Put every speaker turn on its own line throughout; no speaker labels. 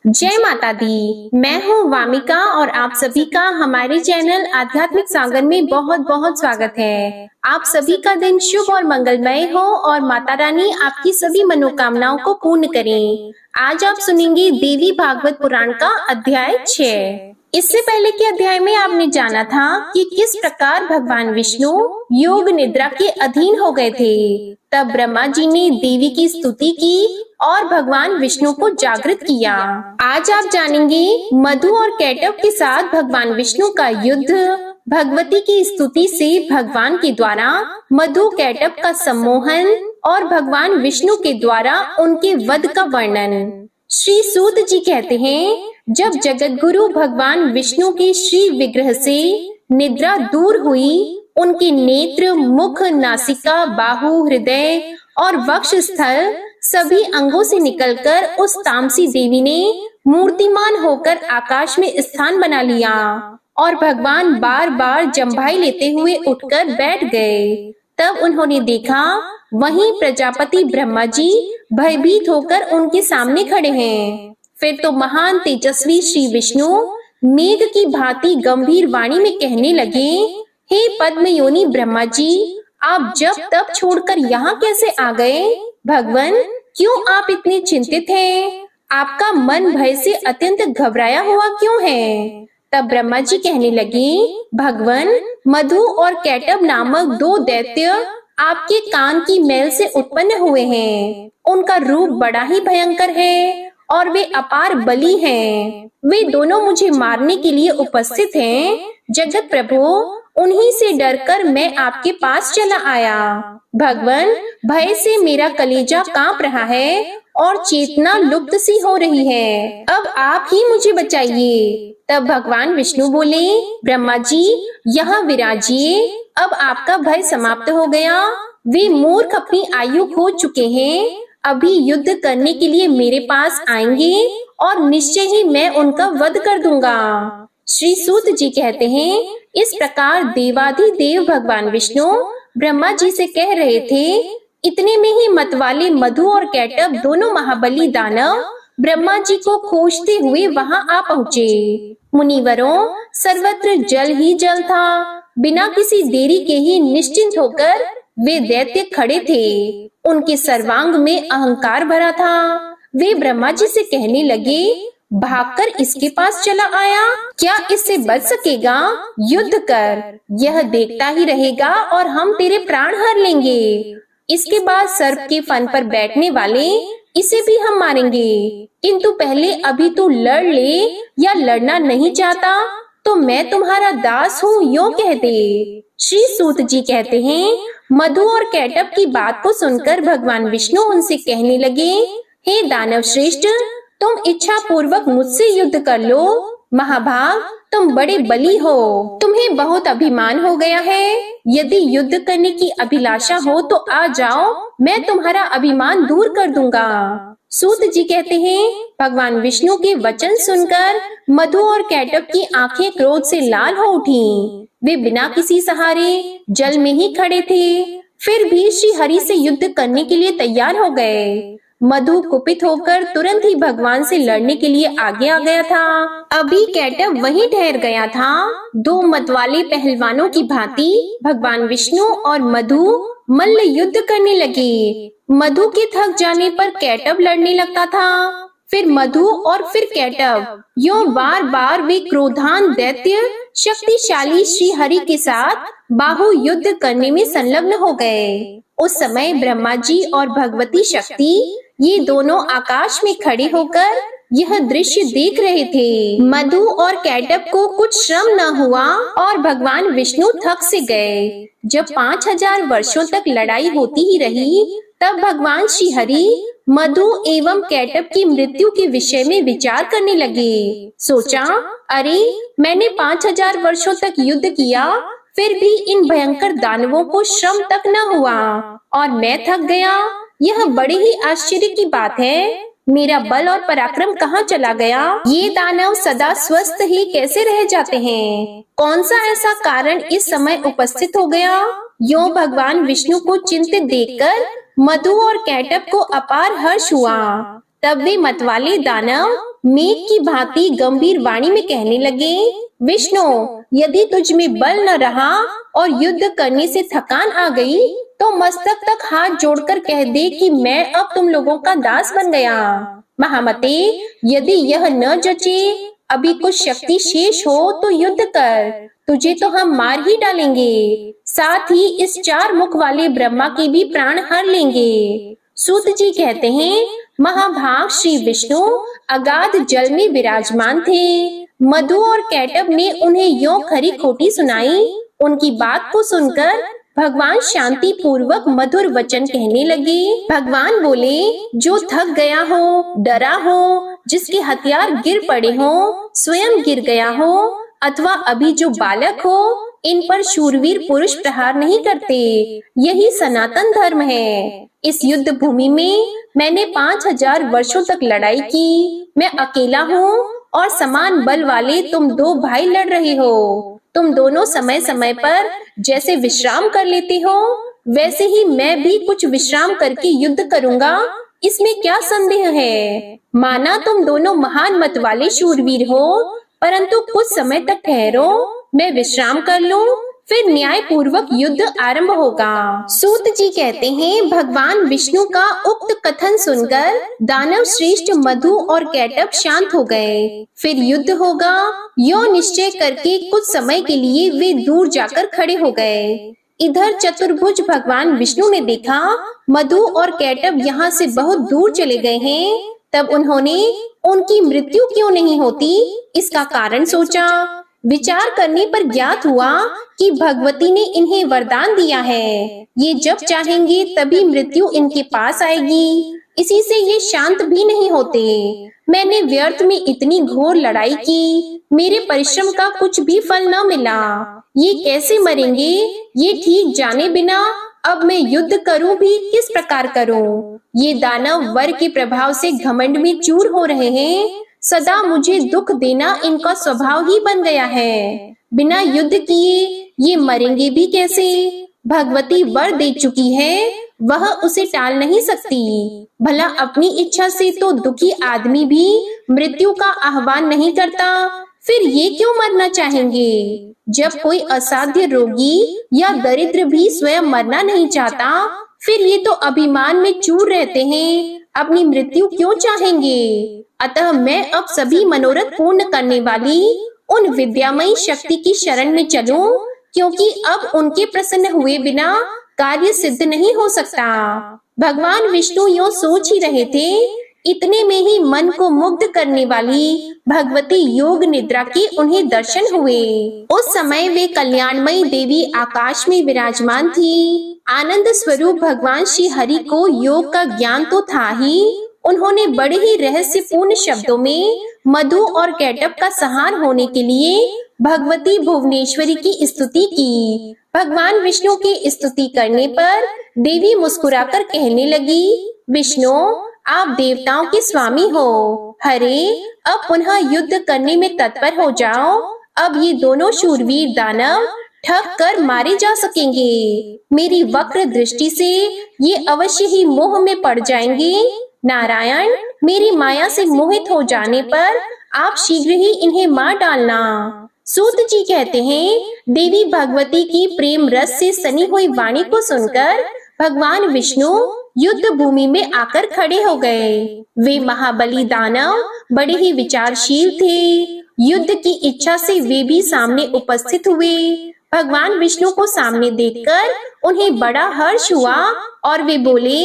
जय माता दी। मैं हूँ वामिका और आप सभी का हमारे चैनल आध्यात्मिक सागर में बहुत बहुत स्वागत है। आप सभी का दिन शुभ और मंगलमय हो और माता रानी आपकी सभी मनोकामनाओं को पूर्ण करें। आज आप सुनेंगे देवी भागवत पुराण का अध्याय 6। इससे पहले के अध्याय में आपने जाना था कि किस प्रकार भगवान विष्णु योग निद्रा के अधीन हो गए थे। तब ब्रह्मा जी ने देवी की स्तुति की और भगवान विष्णु को जागृत किया। आज आप जानेंगे मधु और कैटव के साथ भगवान विष्णु का युद्ध, भगवती की स्तुति से भगवान के द्वारा मधु कैटव का सम्मोहन और भगवान विष्णु के द्वारा उनके वध का वर्णन। श्री सूत जी कहते हैं, जब जगत गुरु भगवान विष्णु के श्री विग्रह से निद्रा दूर हुई, उनके नेत्र, मुख, नासिका, बाहु, हृदय और वक्ष स्थल सभी अंगों से निकलकर उस तामसी देवी ने मूर्तिमान होकर आकाश में स्थान बना लिया और भगवान बार बार जम्भाई लेते हुए उठकर बैठ गए। तब उन्होंने देखा वहीं प्रजापति ब्रह्मा जी भयभीत होकर उनके सामने खड़े हैं। फिर तो महान तेजस्वी श्री विष्णु मेघ की भांति गंभीर वाणी में कहने लगे, हे पद्म योनि ब्रह्मा जी, आप जब तब छोड़कर यहाँ कैसे आ गए? भगवान, क्यों आप इतने चिंतित हैं? आपका मन भय से अत्यंत घबराया हुआ क्यों है? तब ब्रह्मा जी कहने लगे, भगवान, मधु और कैटव नामक दो दैत्य आपके कान की मैल से उत्पन्न हुए हैं। उनका रूप बड़ा ही भयंकर है और वे अपार बली हैं। वे दोनों मुझे मारने के लिए उपस्थित हैं। जगत प्रभु, उन्हीं से डरकर मैं आपके पास चला आया। भगवान, भय से मेरा कलेजा कांप रहा है और चेतना लुप्त सी हो रही है। अब आप ही मुझे बचाइए। तब भगवान विष्णु बोले, ब्रह्मा जी, यहाँ विराजिए। अब आपका भय समाप्त हो गया। वे मूर्ख अपनी आयु खो चुके हैं। अभी युद्ध करने के लिए मेरे पास आएंगे और निश्चय ही मैं उनका वध कर दूंगा। श्री सूत जी कहते हैं, इस प्रकार देवाधिदेव भगवान विष्णु ब्रह्मा जी से कह रहे थे। इतने में ही मतवाले मधु और कैटव दोनों महाबली दानव ब्रह्मा जी को खोजते हुए वहां आ पहुँचे। मुनिवरों, सर्वत्र जल ही जल था। बिना किसी देरी के ही निश्चिंत होकर वे दैत्य खड़े थे। उनके सर्वांग में अहंकार भरा था। वे ब्रह्मा जी से कहने लगे, भागकर इसके पास चला आया, क्या इससे बच सकेगा? युद्ध कर, यह देखता ही रहेगा और हम तेरे प्राण हर लेंगे। इसके बाद सर्प के फन पर बैठने वाले इसे भी हम मारेंगे। किंतु पहले अभी तू लड़ ले, या लड़ना नहीं चाहता तो मैं तुम्हारा दास हूँ, यूं कह दे। श्री सूत जी कहते हैं, मधु और कैटव की बात को सुनकर भगवान विष्णु उनसे कहने लगे, हे दानव श्रेष्ठ, तुम इच्छा पूर्वक मुझसे युद्ध कर लो। महाभाग, तुम बड़े बली हो, तुम्हें बहुत अभिमान हो गया है। यदि युद्ध करने की अभिलाषा हो तो आ जाओ, मैं तुम्हारा अभिमान दूर कर दूंगा। सूत जी कहते हैं, भगवान विष्णु के वचन सुनकर मधु और कैटव की आंखें क्रोध से लाल हो उठी। वे बिना किसी सहारे जल में ही खड़े थे, फिर भी श्री हरि से युद्ध करने के लिए तैयार हो गए। मधु कुपित होकर तुरंत ही भगवान से लड़ने के लिए आगे आ गया था। अभी कैटव वहीं ठहर गया था। दो मतवाले पहलवानों की भांति भगवान विष्णु और मधु मल्ल युद्ध करने लगे। मधु के थक जाने पर कैटव लड़ने लगता था, फिर मधु और फिर कैटव, यूं बार बार वे क्रोधान दैत्य शक्तिशाली श्री हरि के साथ बाहु युद्ध करने में संलग्न हो गए। उस समय ब्रह्मा जी और भगवती शक्ति ये दोनों आकाश में खड़े होकर यह दृश्य देख रहे थे। मधु और कैटव को कुछ श्रम न हुआ और भगवान विष्णु थक से गए। जब 5000 वर्षों तक लड़ाई होती ही रही, तब भगवान श्री हरि मधु एवं कैटव की मृत्यु के विषय में विचार करने लगे। सोचा, अरे, मैंने 5000 वर्षों तक युद्ध किया, फिर भी इन भयंकर दानवों को श्रम तक न हुआ और मैं थक गया। यह बड़े ही आश्चर्य की बात है। मेरा बल और पराक्रम कहाँ चला गया? ये दानव सदा स्वस्थ ही कैसे रह जाते हैं? कौन सा ऐसा कारण इस समय उपस्थित हो गया? यूं भगवान विष्णु को चिंतित देखकर मधु और कैटव को अपार हर्ष हुआ। तब वे मतवाले दानव मेघ की भांति गंभीर वाणी में कहने लगे, विष्णु, यदि तुझ में बल न रहा और युद्ध करने से थकान आ गई तो मस्तक तक हाथ जोड़कर कह दे कि मैं अब तुम लोगों का दास बन गया। महामते, यदि यह न जचे, अभी कुछ शक्ति शेष हो तो युद्ध कर, तुझे तो हम मार ही डालेंगे, साथ ही इस 4 मुख वाले ब्रह्मा के भी प्राण हर लेंगे। सूत जी कहते हैं, महाभाग श्री विष्णु अगाध जल में विराजमान थे। मधु और कैटब ने उन्हें यों खरी खोटी सुनाई। उनकी बात को सुनकर भगवान शांति पूर्वक मधुर वचन कहने लगे। भगवान बोले, जो थक गया हो, डरा हो, जिसके हथियार गिर पड़े हो, स्वयं गिर गया हो, अथवा अभी जो बालक हो, इन पर शूरवीर पुरुष प्रहार नहीं करते। यही सनातन धर्म है। इस युद्ध भूमि में मैंने 5000 वर्षों तक लड़ाई की। मैं अकेला हूँ और समान बल वाले तुम 2 भाई लड़ रहे हो। तुम दोनों समय समय पर जैसे विश्राम कर लेते हो, वैसे ही मैं भी कुछ विश्राम करके युद्ध करूंगा। इसमें क्या संदेह है? माना तुम दोनों महान मत वाले शूरवीर हो, परंतु कुछ समय तक ठहरो, मैं विश्राम कर लूं, फिर न्याय पूर्वक युद्ध आरंभ होगा। सूत जी कहते हैं, भगवान विष्णु का उक्त कथन सुनकर दानव श्रेष्ठ मधु और कैटब शांत हो गए। फिर युद्ध होगा, यो निश्चय करके कुछ समय के लिए वे दूर जाकर खड़े हो गए। इधर चतुर्भुज भगवान विष्णु ने देखा मधु और कैटब यहाँ से बहुत दूर चले गए हैं। तब उन्होंने उनकी मृत्यु क्यों नहीं होती, इसका कारण सोचा। विचार करने पर ज्ञात हुआ कि भगवती ने इन्हें वरदान दिया है, ये जब चाहेंगे तभी मृत्यु इनके पास आएगी। इसी से ये शांत भी नहीं होते। मैंने व्यर्थ में इतनी घोर लड़ाई की, मेरे परिश्रम का कुछ भी फल न मिला। ये कैसे मरेंगे, ये ठीक जाने बिना अब मैं युद्ध करूं भी किस प्रकार करूं। ये दानव वर के प्रभाव से घमंड में चूर हो रहे हैं। सदा मुझे दुख देना इनका स्वभाव ही बन गया है। बिना युद्ध किए ये मरेंगे भी कैसे? भगवती वर दे चुकी है, वह उसे टाल नहीं सकती। भला अपनी इच्छा से तो दुखी आदमी भी मृत्यु का आह्वान नहीं करता, फिर ये क्यों मरना चाहेंगे? जब कोई असाध्य रोगी या दरिद्र भी स्वयं मरना नहीं चाहता, फिर ये तो अभिमान में चूर रहते हैं, अपनी मृत्यु क्यों चाहेंगे? अतः मैं अब सभी मनोरथ पूर्ण करने वाली उन विद्यामयी शक्ति की शरण में चलूं, क्योंकि अब उनके प्रसन्न हुए बिना कार्य सिद्ध नहीं हो सकता। भगवान विष्णु यूं सोच ही रहे थे, इतने में ही मन को मुग्ध करने वाली भगवती योग निद्रा के उन्हें दर्शन हुए। उस समय वे कल्याणमयी देवी आकाश में विराजमान थी। आनंद स्वरूप भगवान श्री हरि को योग का ज्ञान तो था ही, उन्होंने बड़े ही रहस्यपूर्ण शब्दों में मधु और कैटब का संहार होने के लिए भगवती भुवनेश्वरी की स्तुति की। भगवान विष्णु की स्तुति करने पर देवी मुस्कुराकर कहने लगी, विष्णु आप देवताओं के स्वामी हो। हरे, अब पुनः युद्ध करने में तत्पर हो जाओ। अब ये दोनों शूरवीर दानव ठग कर मारे जा सकेंगे। मेरी वक्र दृष्टि से ये अवश्य ही मोह में पड़ जाएंगे। नारायण, मेरी माया से मोहित हो जाने पर आप शीघ्र ही इन्हें मार डालना। सूत जी कहते हैं, देवी भगवती की प्रेम रस से सनी हुई वाणी को सुनकर भगवान विष्णु युद्ध भूमि में आकर खड़े हो गए। वे महाबली दानव बड़े ही विचारशील थे। युद्ध की इच्छा से वे भी सामने उपस्थित हुए। भगवान विष्णु को सामने देखकर उन्हें बड़ा हर्ष हुआ और वे बोले,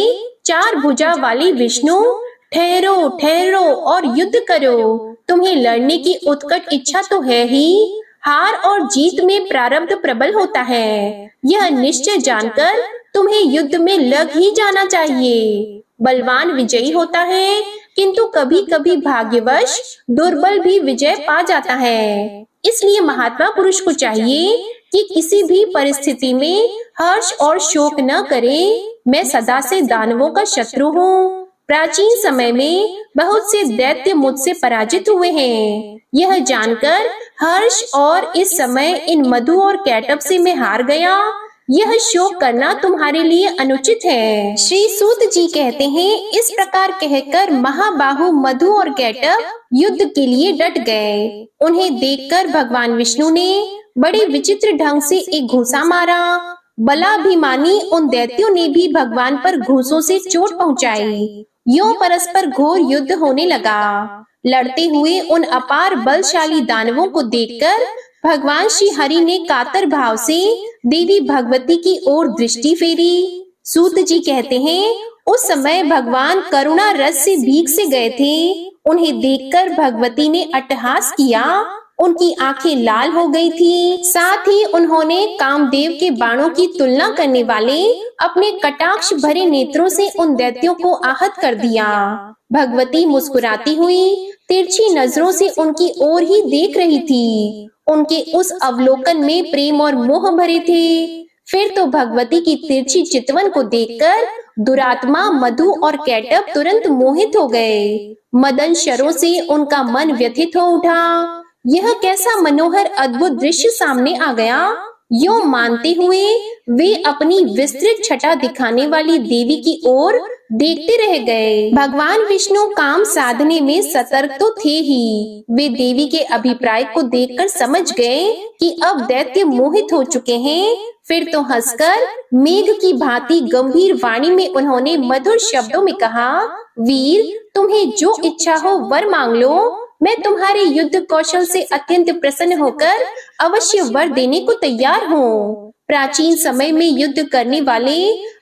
4 भुजा वाले विष्णु, ठहरो ठहरो और युद्ध करो। तुम्हें लड़ने की उत्कट इच्छा तो है ही, हार और जीत में प्रारब्ध प्रबल होता है। यह निश्चय जानकर तुम्हें युद्ध में लग ही जाना चाहिए। बलवान विजयी होता है, किंतु कभी कभी भाग्यवश दुर्बल भी विजय पा जाता है। इसलिए महात्मा पुरुष को चाहिए कि किसी भी परिस्थिति में हर्ष और शोक न करे। मैं सदा से दानवों का शत्रु हूँ। प्राचीन समय में बहुत से दैत्य मुझसे पराजित हुए हैं। यह जानकर हर्ष और इस समय इन मधु और कैटब से मैं हार गया, यह शोक करना तुम्हारे लिए अनुचित है। श्री सूत जी कहते हैं, इस प्रकार कहकर महाबाहु मधु और कैटभ युद्ध के लिए डट गए। उन्हें देखकर भगवान विष्णु ने बड़े विचित्र ढंग से एक घूंसा मारा। बलाभिमानी उन दैत्यों ने भी भगवान पर घूंसों से चोट पहुंचाई। यूं परस्पर घोर युद्ध होने लगा। लड़ते हुए उन अपार बलशाली दानवों को देखकर भगवान श्री हरि ने कातर भाव से देवी भगवती की ओर दृष्टि फेरी। सूत जी कहते हैं, उस समय भगवान करुणा रस से भीग से गए थे। उन्हें देखकर भगवती ने अट्टहास किया। उनकी आंखें लाल हो गई थी। साथ ही उन्होंने कामदेव के बाणों की तुलना करने वाले अपने कटाक्ष भरे नेत्रों से उन दैत्यों को आहत कर दिया। भगवती मुस्कुराती हुई तिरछी नजरों से उनकी ओर ही देख रही थी। उनके उस अवलोकन में प्रेम और मोह भरे थे। फिर तो भगवती की तिरछी चितवन को देखकर दुरात्मा मधु और कैटभ तुरंत मोहित हो गए। मदन शरों से उनका मन व्यथित हो उठा। यह कैसा मनोहर अद्भुत दृश्य सामने आ गया। यूं मानते हुए वे अपनी विस्तृत छटा दिखाने वाली देवी की ओर देखते रह गए। भगवान विष्णु काम साधने में सतर्क तो थे ही। वे देवी के अभिप्राय को देखकर समझ गए कि अब दैत्य मोहित हो चुके हैं। फिर तो हंसकर मेघ की भांति गंभीर वाणी में उन्होंने मधुर शब्दों में कहा, वीर, तुम्हें जो इच्छा हो वर मांग लो। मैं तुम्हारे युद्ध कौशल से अत्यंत प्रसन्न होकर अवश्य वर देने को तैयार हूँ। प्राचीन समय में युद्ध करने वाले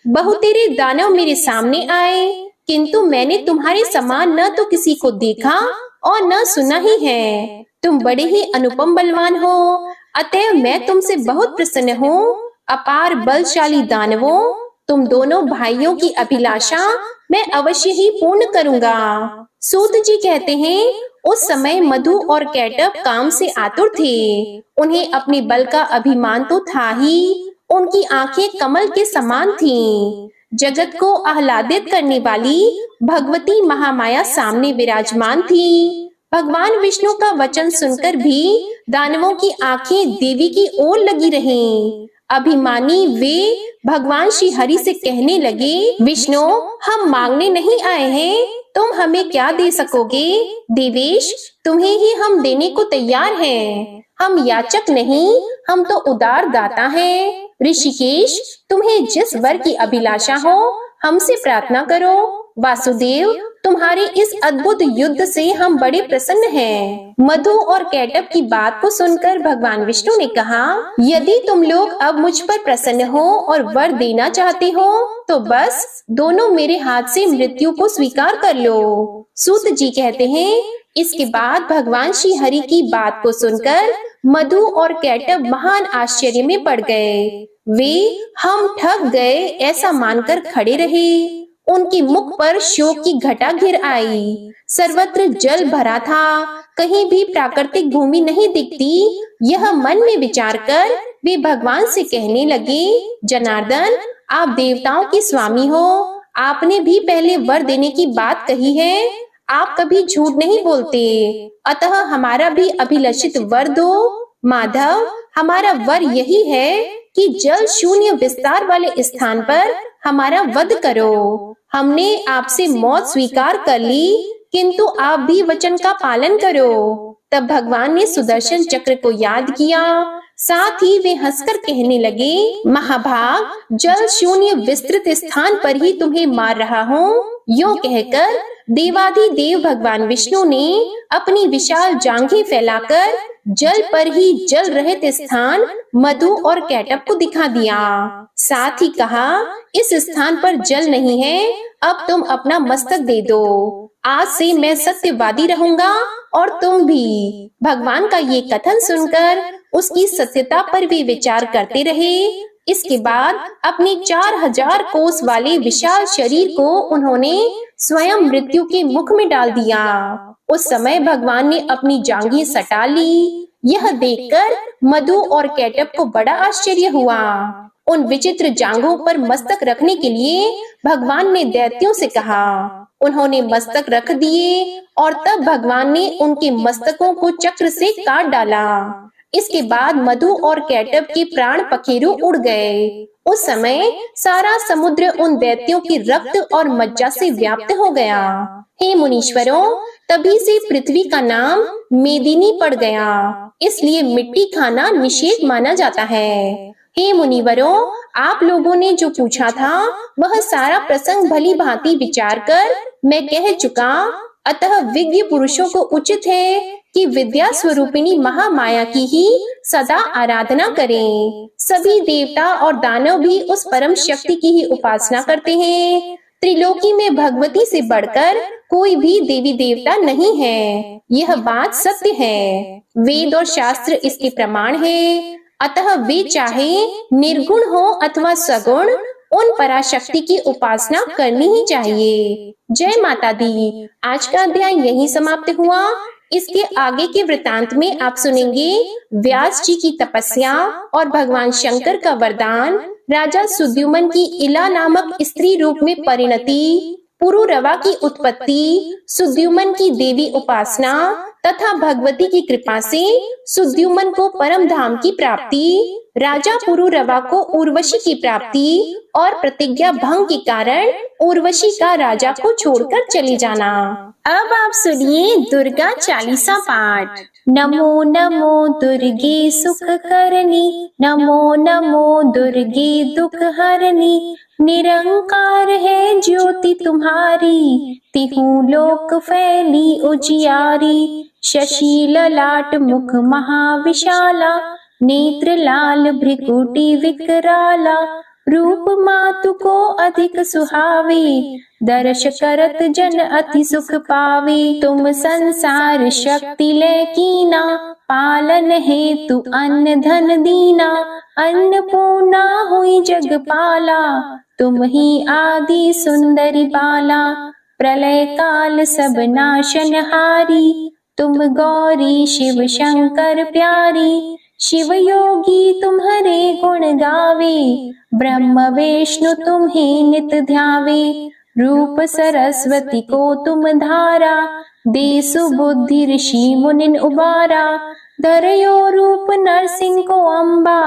बहुतेरे दानव मेरे सामने आए, किंतु मैंने तुम्हारे समान न तो किसी को देखा और न सुना ही है। तुम बड़े ही अनुपम बलवान हो, अतएव मैं तुमसे बहुत प्रसन्न हूँ। अपार बलशाली दानवों, तुम दोनों भाइयों की अभिलाषा मैं अवश्य ही पूर्ण करूंगा। सूत जी कहते हैं, उस समय मधु और कैटभ काम से आतुर थे। उन्हें अपने बल का अभिमान तो था ही। उनकी आंखें कमल के समान थीं। जगत को आह्लादित करने वाली भगवती महामाया सामने विराजमान थी। भगवान विष्णु का वचन सुनकर भी दानवों की आंखें देवी की ओर लगी रहीं। अभिमानी वे भगवान श्री हरि से कहने लगे, विष्णु, हम मांगने नहीं आए हैं, तुम हमें क्या दे सकोगे? देवेश, तुम्हें ही हम देने को तैयार हैं। हम याचक नहीं, हम तो उदार दाता हैं। ऋषिकेश, तुम्हें जिस वर की अभिलाषा हो हमसे प्रार्थना करो। वासुदेव, तुम्हारे इस अद्भुत युद्ध से हम बड़े प्रसन्न हैं। मधु और कैटभ की बात को सुनकर भगवान विष्णु ने कहा, यदि तुम लोग अब मुझ पर प्रसन्न हो और वर देना चाहते हो तो बस दोनों मेरे हाथ से मृत्यु को स्वीकार कर लो। सूत जी कहते हैं, इसके बाद भगवान श्री हरि की बात को सुनकर मधु और कैटभ महान आश्चर्य में पड़ गए। वे हम ठग गए ऐसा मानकर खड़े रहे। उनके मुख पर शोक की घटा घिर आई। सर्वत्र जल भरा था, कहीं भी प्राकृतिक भूमि नहीं दिखती। यह मन में विचार कर वे भगवान से कहने लगे, जनार्दन, आप देवताओं के स्वामी हो, आपने भी पहले वर देने की बात कही है। आप कभी झूठ नहीं बोलते, अतः हमारा भी अभिलषित वर दो। माधव, हमारा वर यही है कि जल शून्य विस्तार वाले स्थान पर हमारा वध करो। हमने आपसे मौत स्वीकार कर ली, किंतु आप भी वचन का पालन करो। तब भगवान ने सुदर्शन चक्र को याद किया। साथ ही वे हंसकर कहने लगे, महाभाग, जल शून्य विस्तृत स्थान पर ही तुम्हें मार रहा हूँ। यूं कहकर देवाधिदेव भगवान विष्णु ने अपनी विशाल जांघें फैलाकर जल पर ही जल रहित स्थान मधु और कैटभ को दिखा दिया। साथ ही कहा, इस स्थान पर जल नहीं है, अब तुम अपना मस्तक दे दो। आज से मैं सत्यवादी रहूंगा और तुम भी। भगवान का ये कथन सुनकर उसकी सत्यता पर वे विचार करते रहे। इसके बाद अपने 4000 कोस वाले विशाल शरीर को उन्होंने स्वयं मृत्यु के मुख में डाल दिया। उस समय भगवान ने अपनी जांघें सटा ली। यह देखकर मधु और कैटभ को बड़ा आश्चर्य हुआ। उन विचित्र जांघों पर मस्तक रखने के लिए भगवान ने दैत्यों से कहा। उन्होंने मस्तक रख दिए और तब भगवान ने उनके मस्तकों को चक्र से काट डाला। इसके बाद मधु और कैटभ के प्राण पखेरु उड़ गए। उस समय सारा समुद्र उन दैत्यों की रक्त और मज्जा से व्याप्त हो गया। हे मुनीश्वरों, तभी से पृथ्वी का नाम मेदिनी पड़ गया, इसलिए मिट्टी खाना निषेध माना जाता है। हे मुनिवरों, आप लोगों ने जो पूछा था वह सारा प्रसंग भली भांति विचार कर मैं कह चुका। अतः विज्ञ पुरुषों को उचित है कि विद्या स्वरूपिणी महामाया की ही सदा आराधना करें। सभी देवता और दानव भी उस परम शक्ति की ही उपासना करते हैं। त्रिलोकी में भगवती से बढ़कर कोई भी देवी देवता नहीं है, यह बात सत्य है। वेद और शास्त्र इसके प्रमाण है। अतः वे चाहे निर्गुण हो अथवा सगुण, उन पराशक्ति की उपासना करनी ही चाहिए। जय माता दी। आज का अध्याय यहीं समाप्त हुआ। इसके आगे के वृतांत में आप सुनेंगे व्यास जी की तपस्या और भगवान शंकर का वरदान, राजा सुद्युमन की इला नामक स्त्री रूप में परिणति, पुरुरवा की उत्पत्ति, सुद्युमन की देवी उपासना तथा भगवती की कृपा से सुद्युमन को परम धाम की प्राप्ति, राजा पुरुरवा को उर्वशी की प्राप्ति और प्रतिज्ञा भंग के कारण उर्वशी का राजा को छोड़कर चले जाना। अब आप सुनिए दुर्गा चालीसा पाठ। नमो नमो दुर्गे सुख करनी, नमो नमो दुर्गे दुख हरनी, निरंकार है ज्योति तुम्हारी, तिहु लोक फैली उजियारी, शशि ललाट मुख महाविशाला, नेत्र लाल भ्रिकुटी विकराला, रूप मातु को अधिक सुहावे, दर्श करत जन अति सुख पावे। तुम संसार शक्ति ले कीना, पालन हेतु अन्न धन दीना, अन्नपूर्णा हुई जगपाला, तुम ही आदि सुंदरी बाला, प्रलय काल सब नाशनहारी, तुम गौरी शिव शंकर प्यारी, शिव योगी तुम्हारे गुण गावे, ब्रह्म विष्णु तुम्हें नित ध्यावे, रूप सरस्वती को तुम धारा, दे सुबुद्धि ऋषि मुनिन उबारा, धरयो रूप नरसिंह को अम्बा,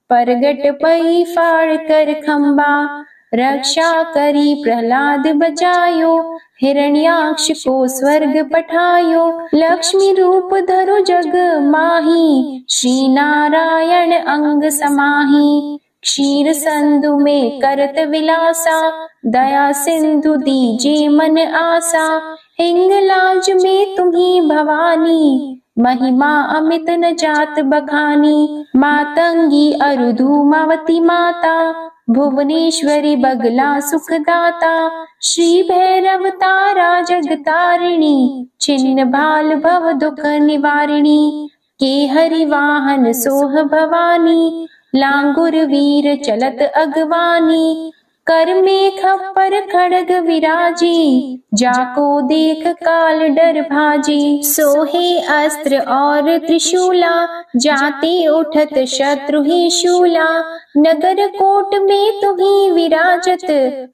परगट पई फाड़ कर खम्बा, रक्षा करी प्रहलाद बचायो, हिरण्याक्ष को स्वर्ग पठायो, लक्ष्मी रूप धरो जग माही, श्री नारायण अंग समाही, क्षीर संधु में करत विलासा, दया सिंधु दीजे मन आसा, हिंगलाज में तुम्ही भवानी, महिमा अमित न जात बखानी, मातंगी अरुधुमावती माता, भुवनेश्वरी बगला सुखदाता, श्री भैरव तारा जगतारिणी, छिन्न भाल भव दुख निवारिणी, के हरि वाहन सोह भवानी, लांगुर वीर चलत अगवानी, कर में खप्पर खड़ग विराजी, जाको देख काल डर भाजी, सोहे अस्त्र और त्रिशूला, जाते उठत शत्रु ही शूला, नगर कोट में तुम्ही विराजत,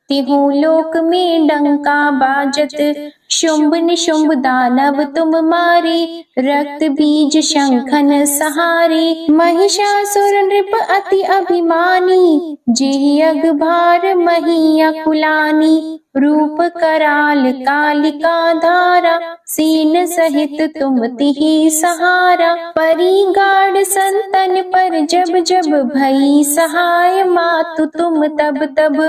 तिहु लोक में डंका बाजत, शुंभ निशुंभ दानव तुम मारे, रक्त बीज शंखन सहारे, महिषासुर नृप अति अभिमानी, जेहि अगभार मही अकुलानी, रूप कराल कालिका धारा, सीन सहित तुम तिहि सहारा, परी गाढ़ संतन पर जब जब भई सहाय, मातु तुम तब तब,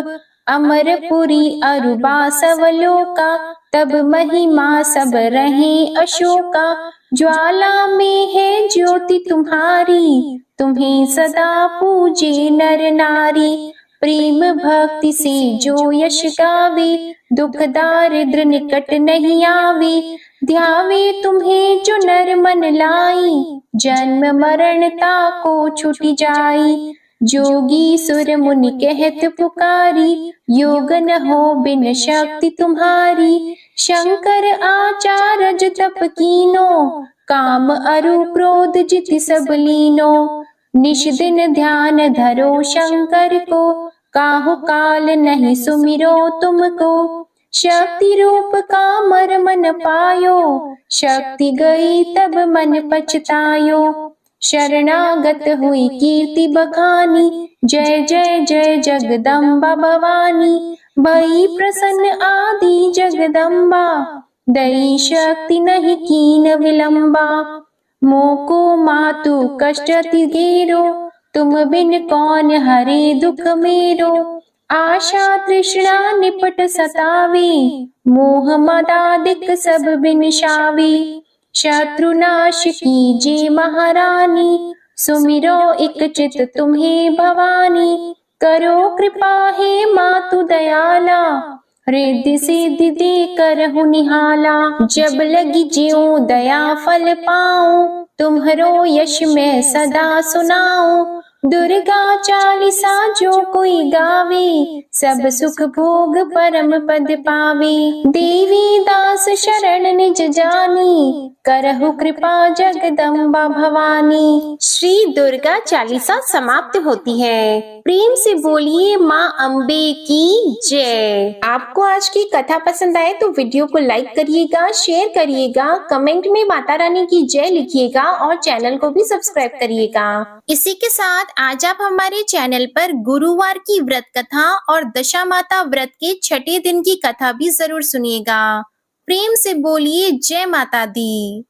अमरपुरी अरुबा सवलोका, तब महिमा सब रहे अशोका, ज्वाला में है ज्योति तुम्हारी, तुम्हें सदा पूजे नर नारी, प्रेम भक्ति से जो यश गावे, दुख दारिद्र निकट नहीं आवे, ध्यावे तुम्हें जो नर मन लाई, जन्म मरणता को छुट जाई, जोगी सुर मुनि कहत पुकारी, योग न हो बिन शक्ति तुम्हारी, शंकर आचार्य तप कीनो, काम अरु क्रोध जित सब लीनो, निश दिन ध्यान धरो शंकर को, काहु काल नहीं सुमिरो तुमको, शक्ति रूप का मर मन पायो, शक्ति गई तब मन पछतायो, शरणागत हुई कीर्ति बखानी, जय जय जय जगदम्बा भवानी। भई प्रसन्न आदि जगदम्बा, दई शक्ति नहीं कीन विलंबा। मोको मातु कष्ट अति घेरो, तुम बिन कौन हरे दुख मेरो। आशा तृष्णा निपट सतावे, मोह मदादिक सब बिनशावे। शत्रुनाश कीजे महारानी, सुमिरो एक चित तुम्हें भवानी। करो कृपा हे मातु दयाला, रिद्धि सिद्धि दे करहु निहाला। जब लगी ज्यों दया फल पाऊं, तुम्हरो यश मैं सदा सुनाऊं। दुर्गा चालीसा जो कोई गावे, सब सुख भोग परम पद पावे। देवी दास शरण निज जानी, करहु कृपा जगदम्बा भवानी। श्री दुर्गा चालीसा समाप्त होती है। प्रेम से बोलिए माँ अम्बे की जय। आपको आज की कथा पसंद आए तो वीडियो को लाइक करिएगा, शेयर करिएगा, कमेंट में माता रानी की जय लिखिएगा और चैनल को भी सब्सक्राइब करिएगा। इसी के साथ आज आप हमारे चैनल पर गुरुवार की व्रत कथा और दशा माता व्रत के छठे दिन की कथा भी जरूर सुनिएगा। प्रेम से बोलिए जय माता दी।